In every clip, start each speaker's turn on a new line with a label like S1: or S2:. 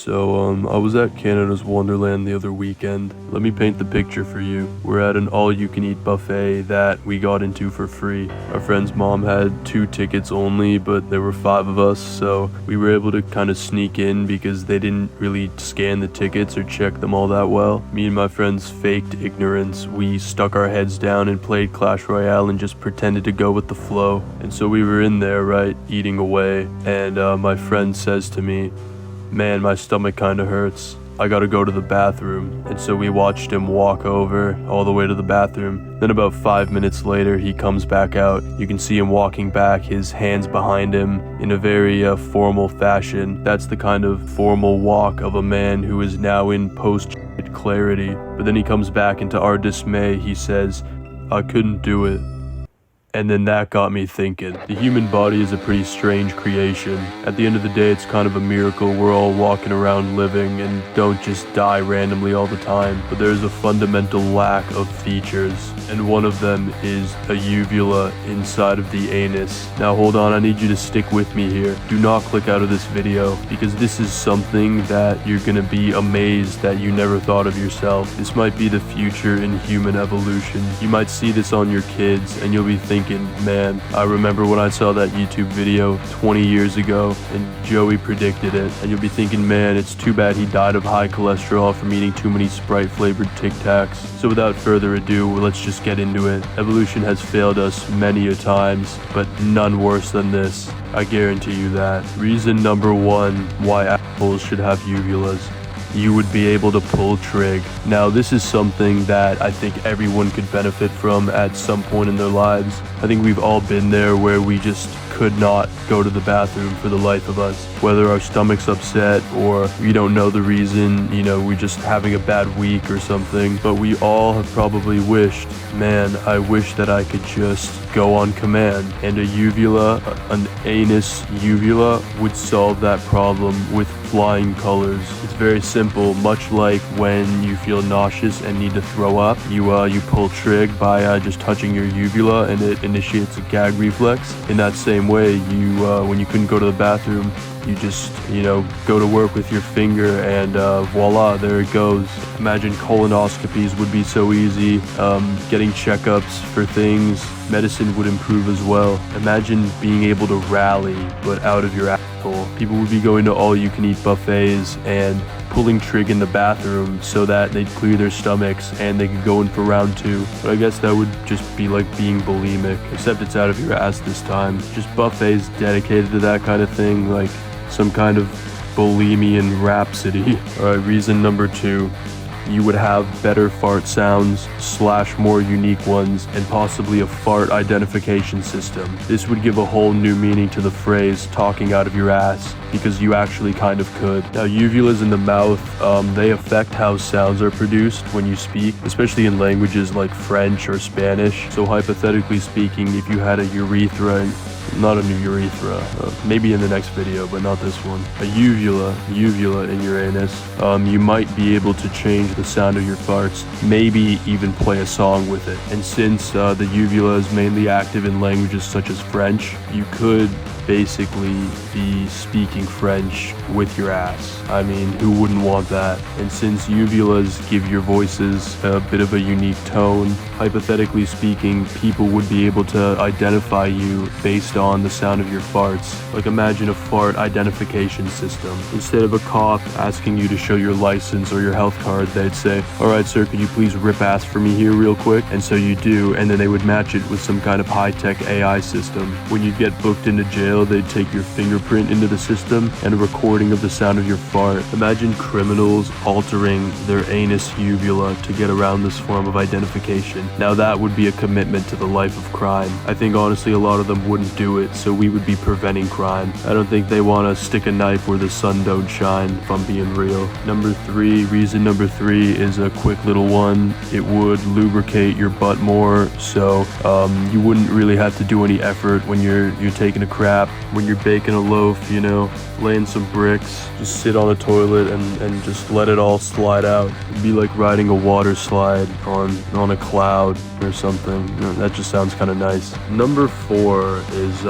S1: I was at Canada's Wonderland the other weekend. Let me paint the picture for you. We're at an all-you-can-eat buffet that we got into for free. Our friend's mom had 2 tickets only, but there were 5 of us, so we were able to kind of sneak in because they didn't really scan the tickets or check them all that well. Me and my friends faked ignorance. We stuck our heads down and played Clash Royale and just pretended to go with the flow. And so we were in there, right, eating away, and my friend says to me, "Man, my stomach kinda hurts. I gotta go to the bathroom." And so we watched him walk over all the way to the bathroom. Then about 5 minutes later, he comes back out. You can see him walking back, his hands behind him in a very formal fashion. That's the kind of formal walk of a man who is now in post-shit clarity. But then he comes back, and to our dismay, he says, "I couldn't do it." And then that got me thinking. The human body is a pretty strange creation. At the end of the day, it's kind of a miracle we're all walking around living and don't just die randomly all the time. But there's a fundamental lack of features, and one of them is a uvula inside of the anus. Now hold on, I need you to stick with me here. Do not click out of this video, because this is something that you're gonna be amazed that you never thought of yourself. This might be the future in human evolution. You might see this on your kids and you'll be thinking, man, I remember when I saw that YouTube video 20 years ago and Joey predicted it. And you'll be thinking, man, it's too bad he died of high cholesterol from eating too many Sprite flavored Tic Tacs. So without further ado, let's just get into it. Evolution has failed us many a times, but none worse than this. I guarantee you that. Reason number 1 why apples should have uvulas. You would be able to pull trig. Now, this is something that I think everyone could benefit from at some point in their lives. I think we've all been there where we just could not go to the bathroom for the life of us. Whether our stomach's upset or we don't know the reason, we're just having a bad week or something. But we all have probably wished, man, I wish that I could just go on command. And a uvula, an anus uvula, would solve that problem with flying colors. It's very simple, much like when you feel nauseous and need to throw up. You pull trig by just touching your uvula, and it initiates a gag reflex. In that same way, when you couldn't go to the bathroom, you just, go to work with your finger and voila, there it goes. Imagine colonoscopies would be so easy, getting checkups for things, medicine would improve as well. Imagine being able to rally, but out of your asshole. People would be going to all-you-can-eat buffets and pulling trig in the bathroom so that they'd clear their stomachs and they could go in for round 2. But I guess that would just be like being bulimic, except it's out of your ass this time. Just buffets dedicated to that kind of thing, like some kind of bulimian rhapsody. Alright, reason number 2. You would have better fart sounds / more unique ones, and possibly a fart identification system. This would give a whole new meaning to the phrase talking out of your ass, because you actually kind of could. Now, uvulas in the mouth, they affect how sounds are produced when you speak, especially in languages like French or Spanish. So hypothetically speaking, if you had a urethra, not a new urethra, maybe in the next video, but not this one, a uvula in your anus, you might be able to change the sound of your farts, maybe even play a song with it. And since the uvula is mainly active in languages such as French, you could basically be speaking French with your ass. I mean, who wouldn't want that? And since uvulas give your voices a bit of a unique tone, hypothetically speaking, people would be able to identify you based on the sound of your farts. Like, imagine a fart identification system. Instead of a cop asking you to show your license or your health card, they'd say, "Alright sir, could you please rip ass for me here real quick?" And so you do, and then they would match it with some kind of high-tech AI system. When you get booked into jail, they'd take your fingerprint into the system and a recording of the sound of your fart. Imagine criminals altering their anus uvula to get around this form of identification. Now that would be a commitment to the life of crime. I think honestly a lot of them wouldn't do it, so we would be preventing crime. I don't think they want to stick a knife where the sun don't shine, if I'm being real. Reason number 3 is a quick little one. It would lubricate your butt more, so you wouldn't really have to do any effort when you're taking a crap. nap when you're baking a loaf, you know, laying some bricks, just sit on a toilet and just let it all slide out. It'd be like riding a water slide on a cloud or something. You know, that just sounds kind of nice. Number 4 is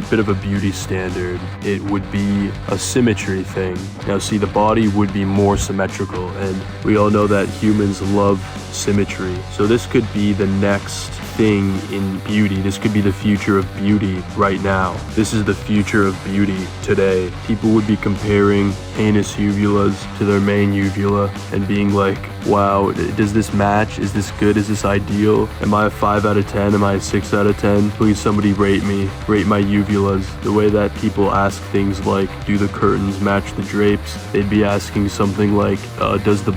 S1: bit of a beauty standard. It would be a symmetry thing. Now see, the body would be more symmetrical, and we all know that humans love symmetry. So this could be the next thing in beauty. This could be the future of beauty right now. This is the future of beauty today. People would be comparing heinous uvulas to their main uvula and being like, wow, does this match? Is this good? Is this ideal? Am I a 5 out of 10? Am I a 6 out of 10? Please somebody rate me. Rate my uvulas. The way that people ask things like, do the curtains match the drapes? They'd be asking something like, does the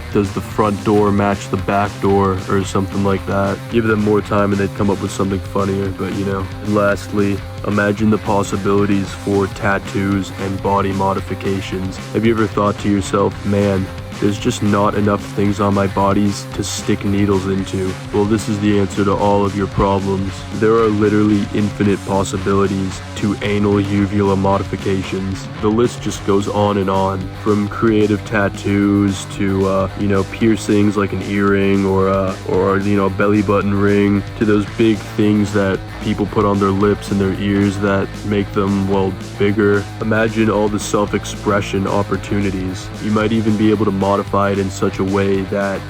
S1: front door match the back door, or something like that. Give them more time and they'd come up with something funnier, but you know. And lastly, imagine the possibilities for tattoos and body modifications. Have you ever thought to yourself, man, there's just not enough things on my bodies to stick needles into? Well, this is the answer to all of your problems. There are literally infinite possibilities to anal uvula modifications. The list just goes on and on, from creative tattoos to you know, piercings like an earring or you know, a belly button ring, to those big things that people put on their lips and their ears that make them, well, bigger. Imagine all the self-expression opportunities. You might even be able to modify it in such a way that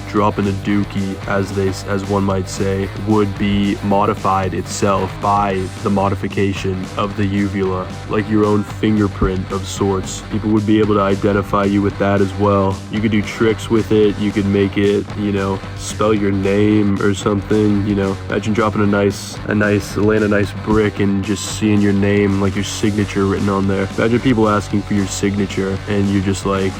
S1: dropping a dookie, as one might say, would be modified itself by the modification of the uvula, like your own fingerprint of sorts. People would be able to identify you with that as well. You could do tricks with it. You could make it, you know, spell your name or something. You know, imagine dropping laying a nice brick and just seeing your name, like your signature written on there. Imagine people asking for your signature and you're just like,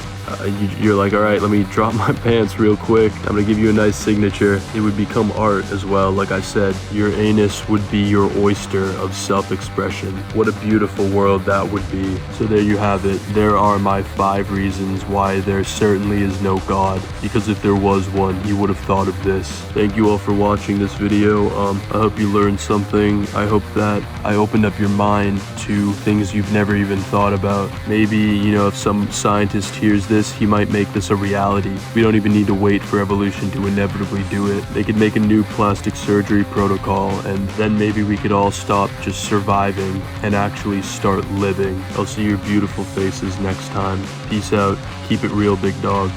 S1: you're like, all right, let me drop my pants real quick. I'm gonna give you a nice signature. It would become art as well. Like I said, your anus would be your oyster of self-expression. What a beautiful world that would be. So there you have it. There are my 5 reasons why there certainly is no God. Because if there was one, he would have thought of this. Thank you all for watching this video. I hope you learned something. I hope that I opened up your mind to things you've never even thought about. Maybe, you know, if some scientist hears this, he might make this a reality. We don't even need to wait for evolution to inevitably do it. They could make a new plastic surgery protocol, and then maybe we could all stop just surviving and actually start living. I'll see your beautiful faces next time. Peace out. Keep it real, big dog.